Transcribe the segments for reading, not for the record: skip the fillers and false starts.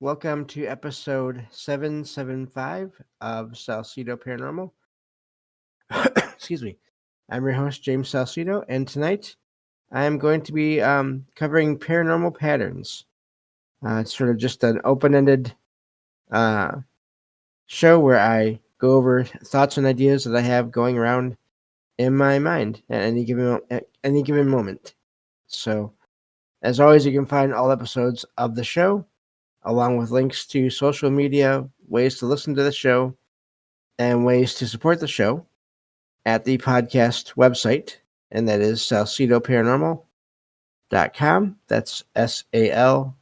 Welcome to episode 775 of Salsido Paranormal. Excuse me. I'm your host, James Salsido, and tonight I am going to be covering paranormal patterns. It's sort of just an open ended uh, show where I go over thoughts and ideas that I have going around in my mind at any given moment. So, as always, you can find all episodes of the show along with links to social media, ways to listen to the show, and ways to support the show at the podcast website, and that is salsidoparanormal.com. That's SALSIDO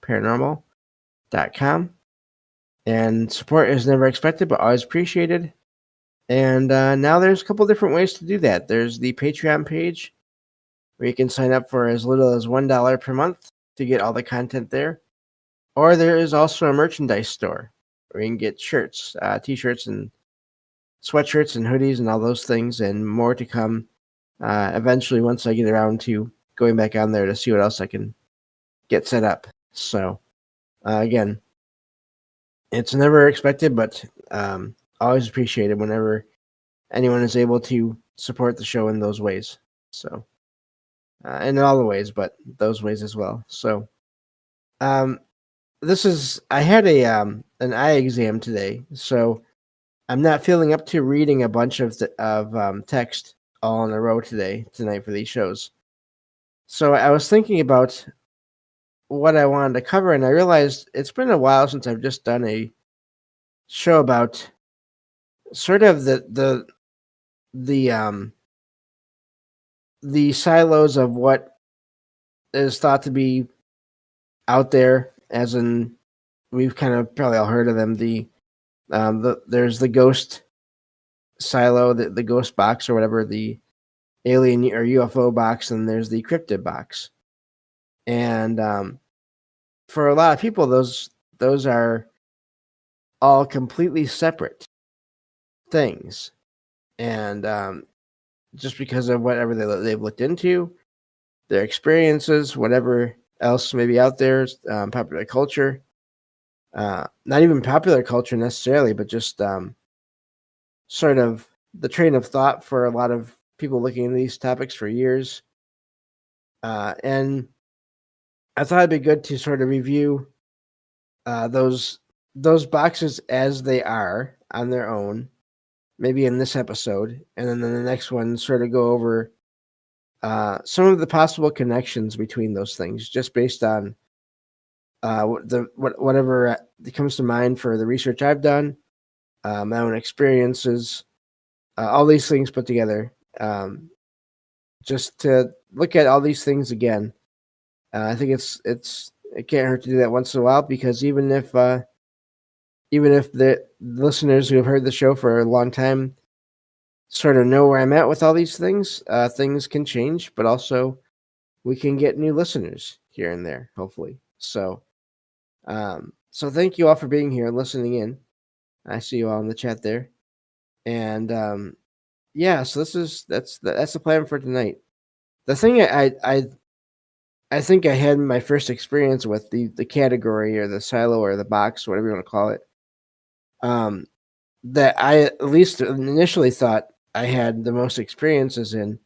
paranormal.com. And support is never expected, but always appreciated. And now there's a couple different ways to do that. There's the Patreon page where you can sign up for as little as $1 per month to get all the content there. Or there is also a merchandise store where you can get shirts, t-shirts, and sweatshirts, and hoodies, and all those things, and more to come eventually once I get around to going back on there to see what else I can get set up. So, again, it's never expected, but always appreciated whenever anyone is able to support the show in those ways. So, in all the ways, but those ways as well. So, I had an eye exam today, so I'm not feeling up to reading a bunch of text all in a row tonight for these shows. So I was thinking about what I wanted to cover, and I realized it's been a while since I've just done a show about sort of the silos of what is thought to be out there, as in we've kind of probably all heard of them. There's the ghost silo, the ghost box or whatever, the alien or UFO box, and there's the cryptid box. And for a lot of people, those are all completely separate things, and just because of whatever they've looked into, their experiences, whatever else may be out there, popular culture. Not even popular culture necessarily, but just sort of the train of thought for a lot of people looking at these topics for years. And I thought it'd be good to sort of review those boxes as they are on their own, maybe in this episode, and then in the next one sort of go over some of the possible connections between those things, just based on whatever comes to mind for the research I've done, my own experiences, all these things put together, just to look at all these things again. I think it can't hurt to do that once in a while, because even if the listeners who have heard the show for a long time sort of know where I'm at with all these things, things can change, but also we can get new listeners here and there, hopefully. So thank you all for being here and listening in. I see you all in the chat there. And so that's the plan for tonight. The thing I think I had my first experience with the category or the silo or the box, whatever you want to call it, that I at least initially thought I had the most experiences in,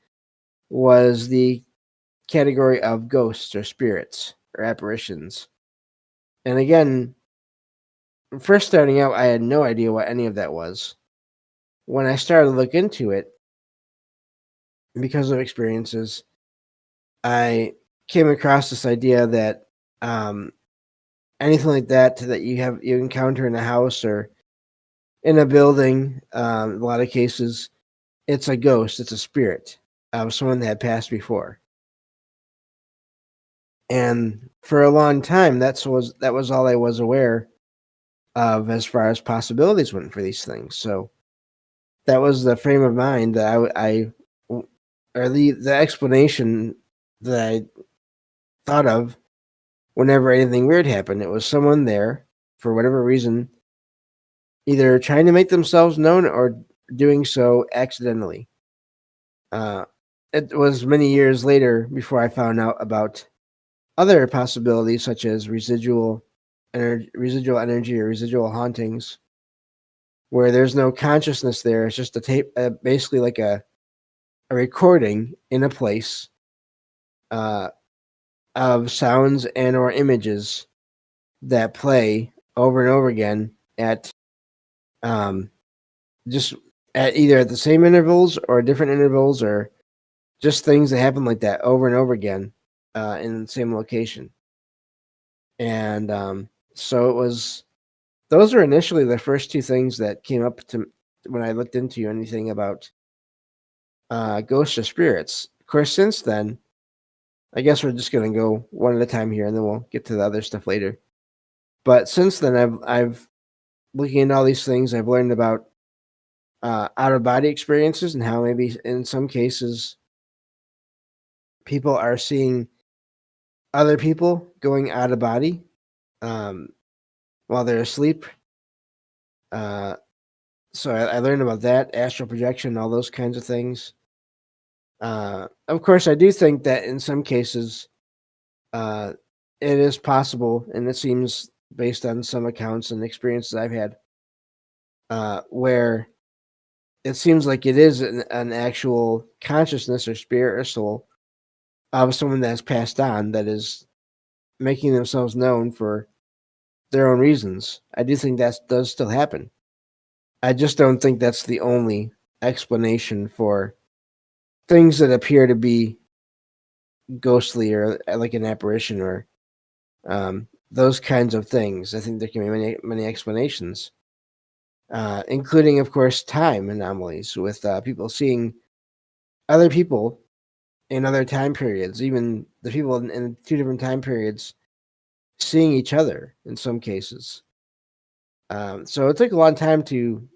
was the category of ghosts or spirits or apparitions. And again, first starting out, I had no idea what any of that was. When I started to look into it, because of experiences, I came across this idea that anything like that you encounter in a house or in a building, in a lot of cases, it's a ghost, it's a spirit of someone that had passed before. And for a long time, that was all I was aware of as far as possibilities went for these things. So that was the frame of mind that or the explanation that I thought of whenever anything weird happened. It was someone there, for whatever reason, either trying to make themselves known or doing so accidentally. It was many years later before I found out about other possibilities such as residual energy or residual hauntings, where there's no consciousness there. It's just a tape, basically like a recording in a place uh, of sounds and or images that play over and over again at um, just at either at the same intervals or different intervals, or just things that happen like that over and over again in the same location. And so it was. Those were initially the first two things that came up to when I looked into anything about ghosts or spirits. Of course, since then, I guess we're just gonna go one at a time here, and then we'll get to the other stuff later. But since then, I've looking into all these things. I've learned about out of body experiences and how maybe in some cases people are seeing other people going out of body um, while they're asleep. Uh, so I learned about that, astral projection, all those kinds of things. Of course, I do think that in some cases, uh, it is possible, and it seems based on some accounts and experiences I've had, where it seems like it is an actual consciousness or spirit or soul of someone that's passed on that is making themselves known for their own reasons. I do think that does still happen. I just don't think that's the only explanation for things that appear to be ghostly or like an apparition or those kinds of things. I think there can be many explanations, including, of course, time anomalies with people seeing other people in other time periods, even the people in two different time periods seeing each other in some cases. So it took a long time to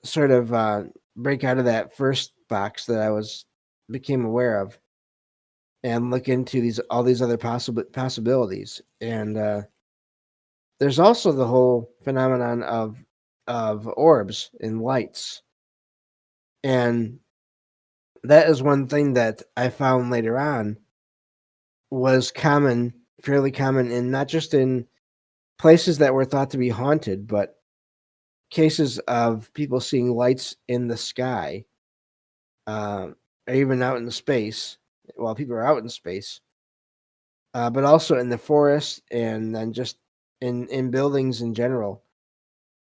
sort of break out of that first box that I became aware of and look into all these other possibilities. And there's also the whole phenomenon of orbs and lights, and that is one thing that I found later on was fairly common, in not just in places that were thought to be haunted, but cases of people seeing lights in the sky, or even out in space, while people are out in space, but also in the forest, and then just in buildings in general.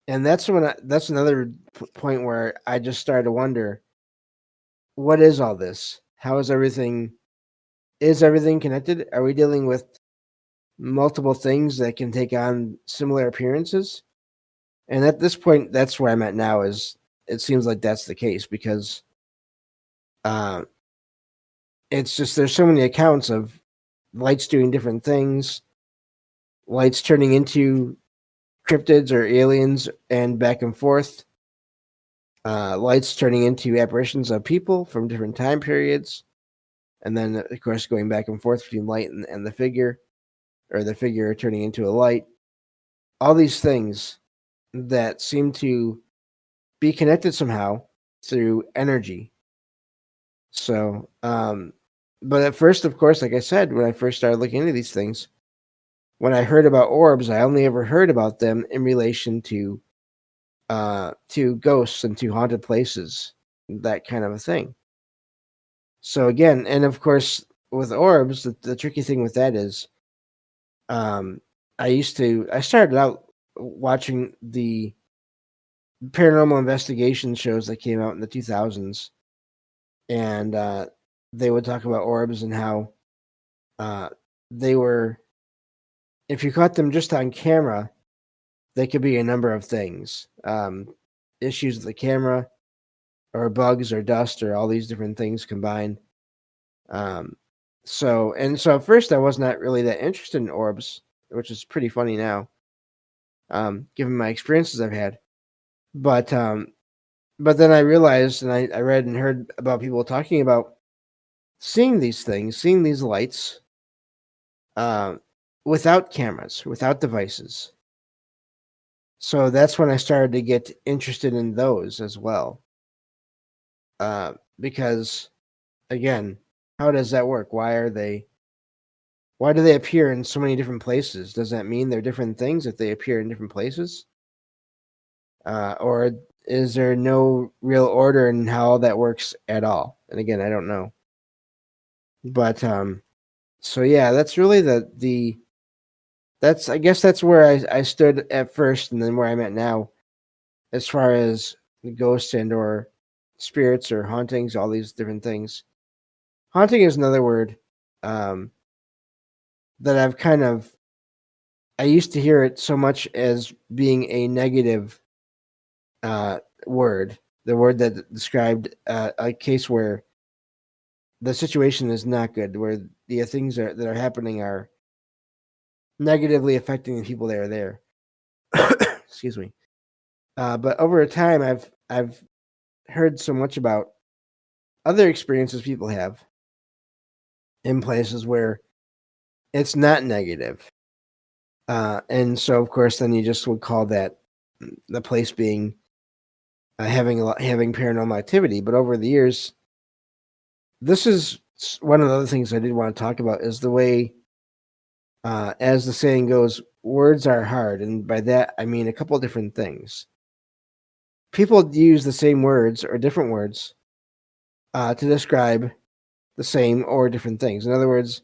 And that's another point where I just started to wonder, what is all this? How is everything? Is everything connected? Are we dealing with multiple things that can take on similar appearances? And at this point, that's where I'm at now. Is it seems like that's the case because uh, it's just there's so many accounts of lights doing different things, lights turning into cryptids or aliens, and back and forth. Lights turning into apparitions of people from different time periods, and then of course going back and forth between light and the figure, or the figure turning into a light. All these things that seem to be connected somehow through energy. So, but at first, of course, like I said, when I first started looking into these things, when I heard about orbs, I only ever heard about them in relation to ghosts and to haunted places, that kind of a thing. So again, and of course, with orbs, the tricky thing with that is, um, I started out watching the paranormal investigation shows that came out in the 2000s, and they would talk about orbs and how uh, they were, if you caught them just on camera, they could be a number of things, issues with the camera, or bugs, or dust, or all these different things combined. Um, so at first I was not really that interested in orbs, which is pretty funny now, given my experiences I've had. But then I realized, and I read and heard about people talking about seeing these things, seeing these lights, without cameras, without devices. So that's when I started to get interested in those as well. Because again, how does that work? Why are they Why do they appear in so many different places? Does that mean they're different things if they appear in different places? Or is there no real order in how that works at all? And again, I don't know. But so yeah, that's really the that's I guess that's where I stood at first, and then where I'm at now, as far as ghosts and or spirits or hauntings, all these different things. Haunting is another word um, that I've kind of I used to hear it so much as being a negative uh, word, the word that described a case where the situation is not good, where the things that are happening are negatively affecting the people that are there. Excuse me. But over time, I've heard so much about other experiences people have in places where it's not negative, and so of course, then you just would call that the place being having paranormal activity. But over the years, this is one of the other things I did want to talk about is the way, as the saying goes, words are hard, and by that I mean a couple of different things. People use the same words or different words to describe the same or different things. In other words,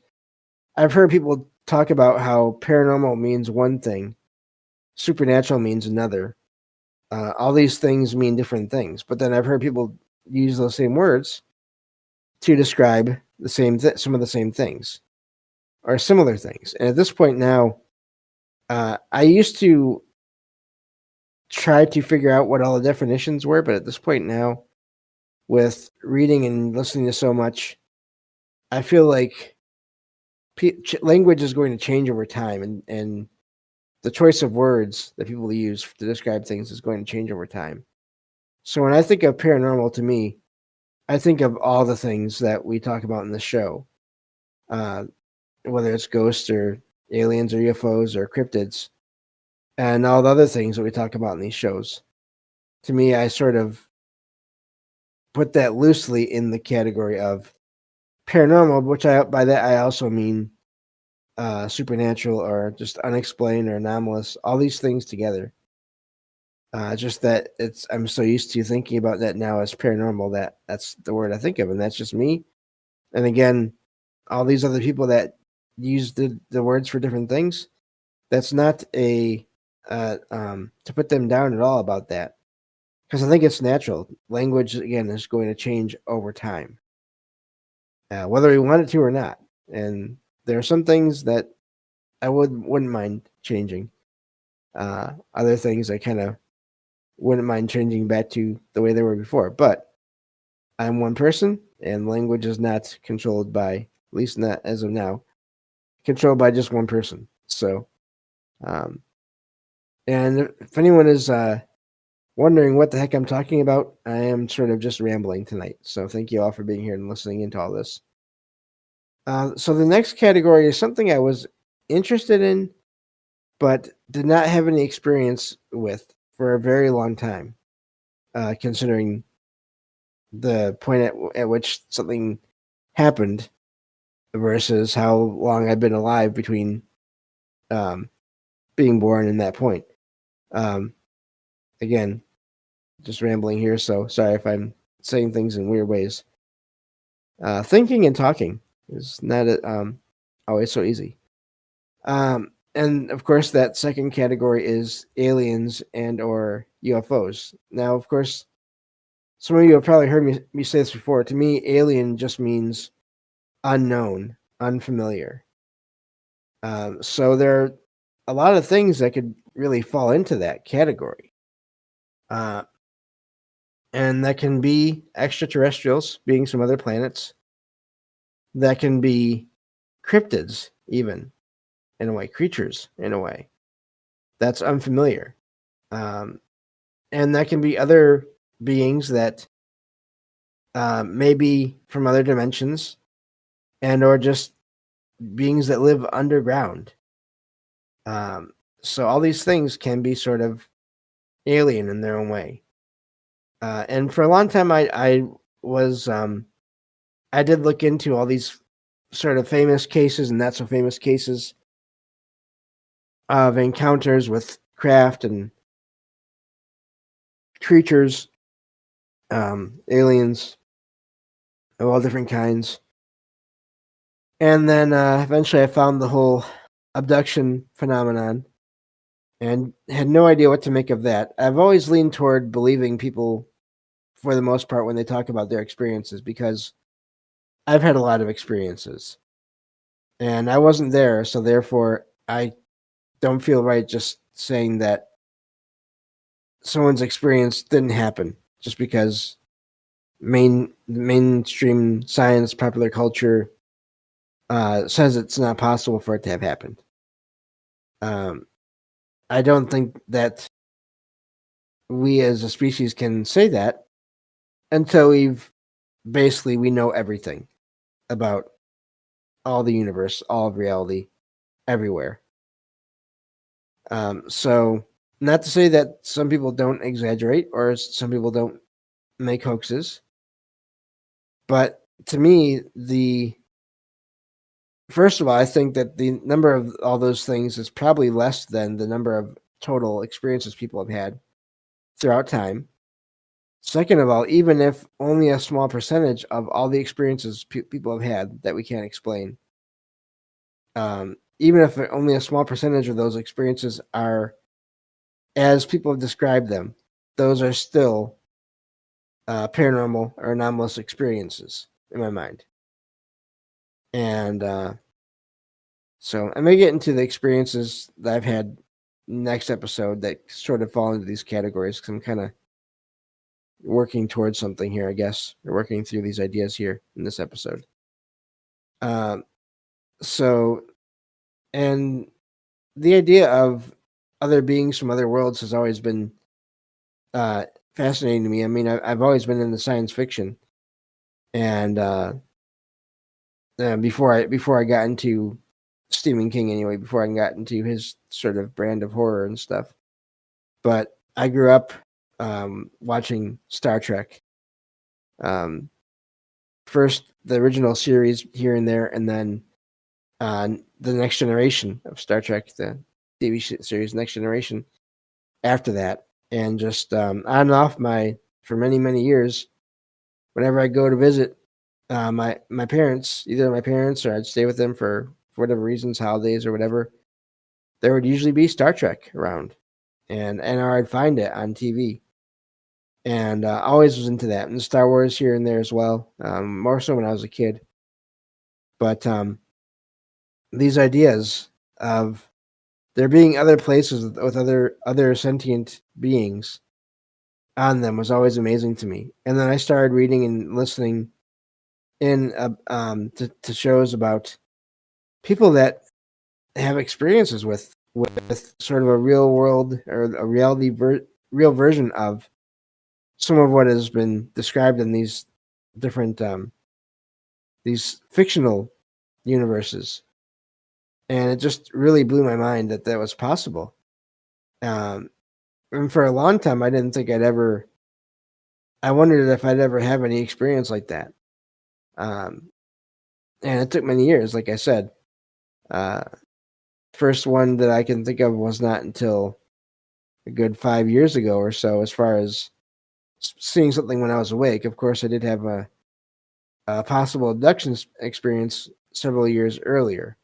I've heard people talk about how paranormal means one thing, supernatural means another. All these things mean different things, but then I've heard people use those same words to describe the same some of the same things or similar things. And at this point now, I used to try to figure out what all the definitions were, but at this point now, with reading and listening to so much, I feel like language is going to change over time, and the choice of words that people use to describe things is going to change over time. So when I think of paranormal, to me, I think of all the things that we talk about in the show, uh, whether it's ghosts or aliens or UFOs or cryptids, and all the other things that we talk about in these shows. To me, I sort of put that loosely in the category of paranormal, which by that I also mean supernatural or just unexplained or anomalous. All these things together. Just that I'm so used to thinking about that now as paranormal that that's the word I think of, and that's just me. And again, all these other people that use the words for different things, that's not a to put them down at all about that, because I think it's natural. Language again is going to change over time, whether we want it to or not. And there are some things that I wouldn't mind changing. Other things I kind of wouldn't mind changing back to the way they were before. But I'm one person, and language is not controlled by, at least not as of now, controlled by just one person. So, um, and if anyone is wondering what the heck I'm talking about, I am sort of just rambling tonight. So thank you all for being here and listening into all this. So the next category is something I was interested in, but did not have any experience with for a very long time, considering the point at which something happened versus how long I've been alive between um, being born and that point. Um, Again, just rambling here, so sorry if I'm saying things in weird ways. Thinking and talking is not always so easy. And of course, that second category is aliens and or UFOs. Now, of course, some of you have probably heard me say this before. To me, alien just means unknown, unfamiliar. So there are a lot of things that could really fall into that category. Uh, and that can be extraterrestrials, being some other planets. That can be cryptids, even, in a way, creatures, in a way. That's unfamiliar. Um, and that can be other beings that may be from other dimensions and or just beings that live underground. So all these things can be sort of alien in their own way. And for a long time, I was I did look into all these sort of famous cases and not so famous cases of encounters with craft and creatures, aliens of all different kinds. And then eventually I found the whole abduction phenomenon and had no idea what to make of that. I've always leaned toward believing people for the most part when they talk about their experiences because I've had a lot of experiences. And I wasn't there, so therefore I don't feel right just saying that someone's experience didn't happen just because mainstream science, popular culture says it's not possible for it to have happened. I don't think that we as a species can say that until we know everything about all the universe, all of reality, everywhere. So not to say that some people don't exaggerate or some people don't make hoaxes, but to me, first of all, I think that the number of all those things is probably less than the number of total experiences people have had throughout time. Second of all, even if only a small percentage of all the experiences people have had that we can't explain, even if only a small percentage of those experiences are as people have described them, those are still paranormal or anomalous experiences in my mind. And so I may get into the experiences that I've had next episode that sort of fall into these categories because I'm kind of working towards something here, I guess. We're working through these ideas here in this episode. So, and the idea of other beings from other worlds has always been fascinating to me. I mean, I've always been into science fiction, and before I got into Stephen King, anyway, before I got into his sort of brand of horror and stuff. But I grew up watching Star Trek. First, the original series here and there, and then the Next Generation of Star Trek, the TV series Next Generation. After that, and just on and off for many years, whenever I go to visit my parents, either my parents or I'd stay with them for whatever reasons, holidays or whatever, there would usually be Star Trek around, and or I'd find it on TV, and always was into that, and Star Wars here and there as well, more so when I was a kid. But these ideas of there being other places with other sentient beings on them was always amazing to me. And then I started reading and listening to shows about people that have experiences with sort of a real world or a real version of some of what has been described in these different these fictional universes. And it just really blew my mind that was possible. And for a long time, I didn't think I wondered if I'd ever have any experience like that. And it took many years, like I said. First one that I can think of was not until a good 5 years ago or so, as far as seeing something when I was awake. Of course, I did have a possible abduction experience several years earlier.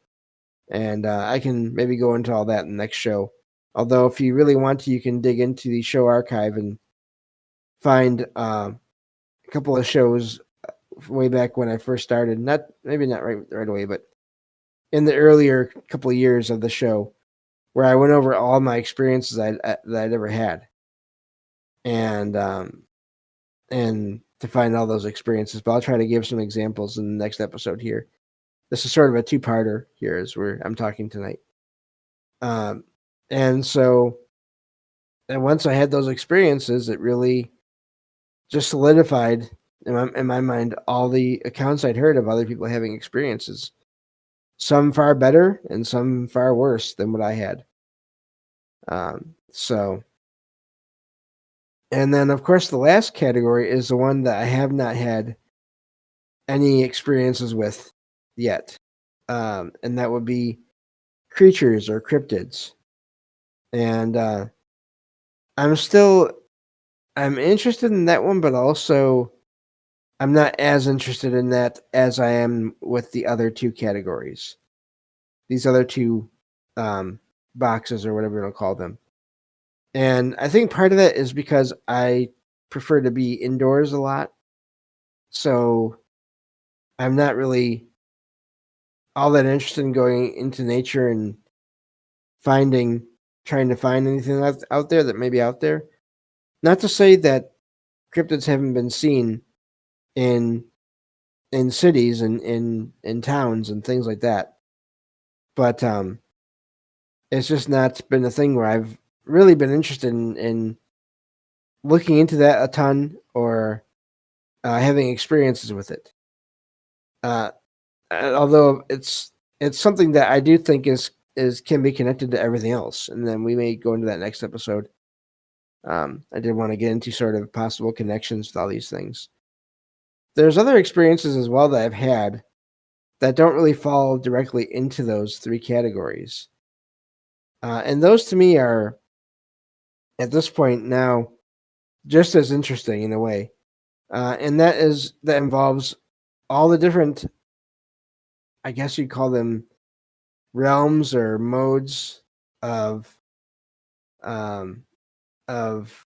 And I can maybe go into all that in the next show. Although, if you really want to, you can dig into the show archive and find a couple of shows way back when I first started. Maybe not right away, but in the earlier couple of years of the show, where I went over all my experiences that I'd ever had, and to find all those experiences. But I'll try to give some examples in the next episode here. This is sort of a two-parter here, as I'm talking tonight. And so, and once I had those experiences, it really just solidified in my mind all the accounts I'd heard of other people having experiences, some far better and some far worse than what I had. So, and then of course the last category is the one that I have not had any experiences with yet. and that would be creatures or cryptids. And I'm interested in that one, but also I'm not as interested in that as I am with the other two categories. These other two boxes or whatever you want to call them. And I think part of that is because I prefer to be indoors a lot. So I'm not really all that interested in going into nature and trying to find anything out there that may be out there. Not to say that cryptids haven't been seen in cities and in towns and things like that, but it's just not been a thing where I've really been interested in looking into that a ton or having experiences with it. Although it's something that I do think is can be connected to everything else, and then we may go into that next episode. I did want to get into sort of possible connections with all these things. There's other experiences as well that I've had that don't really fall directly into those three categories. And those to me are, at this point now, just as interesting in a way. And that involves all the different, I guess you'd call them realms or modes of of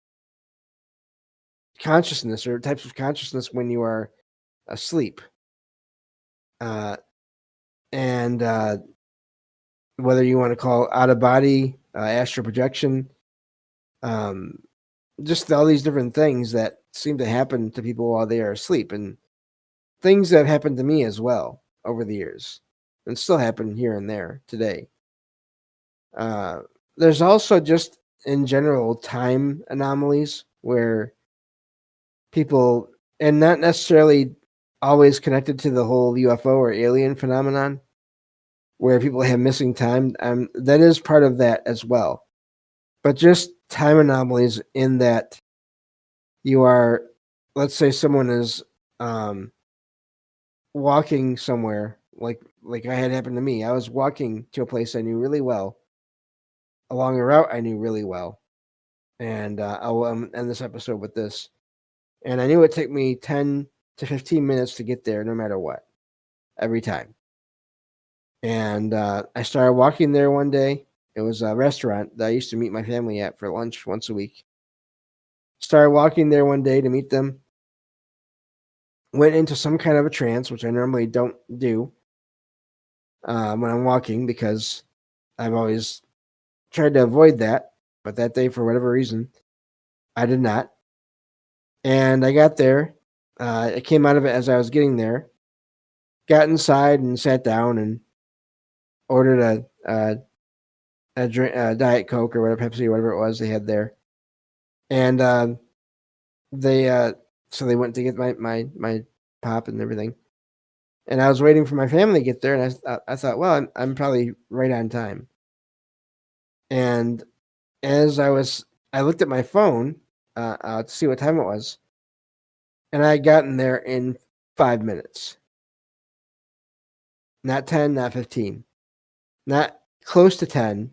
consciousness or types of consciousness when you are asleep. And whether you want to call out of body, astral projection, just all these different things that seem to happen to people while they are asleep, and things that have happened to me as well over the years and still happen here and there today. There's also just in general time anomalies where people, and not necessarily always connected to the whole UFO or alien phenomenon, where people have missing time. That is part of that as well. But just time anomalies in that you are, let's say someone is walking somewhere, like I had happened to me. I was walking to a place I knew really well, along a route I knew really well. And I'll end this episode with this. And I knew it would take me 10 to 15 minutes to get there no matter what, every time. And I started walking there one day. It was a restaurant that I used to meet my family at for lunch once a week. Started walking there one day to meet them. Went into some kind of a trance, which I normally don't do when I'm walking because I've always tried to avoid that. But that day, for whatever reason, I did not. And I got there. I came out of it as I was getting there. Got inside and sat down and ordered a drink, Diet Coke or whatever, Pepsi or whatever it was they had there. And so they went to get my pop and everything. And I was waiting for my family to get there, and I thought, well, I'm probably right on time. And as I looked at my phone to see what time it was, and I had gotten there in 5 minutes. Not 10, not 15. Not close to 10.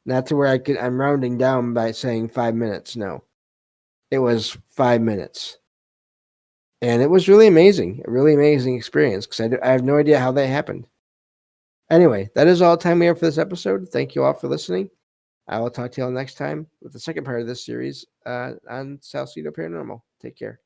Not to where I'm rounding down by saying 5 minutes. No. It was 5 minutes. And it was really amazing. A really amazing experience because I have no idea how that happened. Anyway, that is all the time we have for this episode. Thank you all for listening. I will talk to you all next time with the second part of this series on Salsido Paranormal. Take care.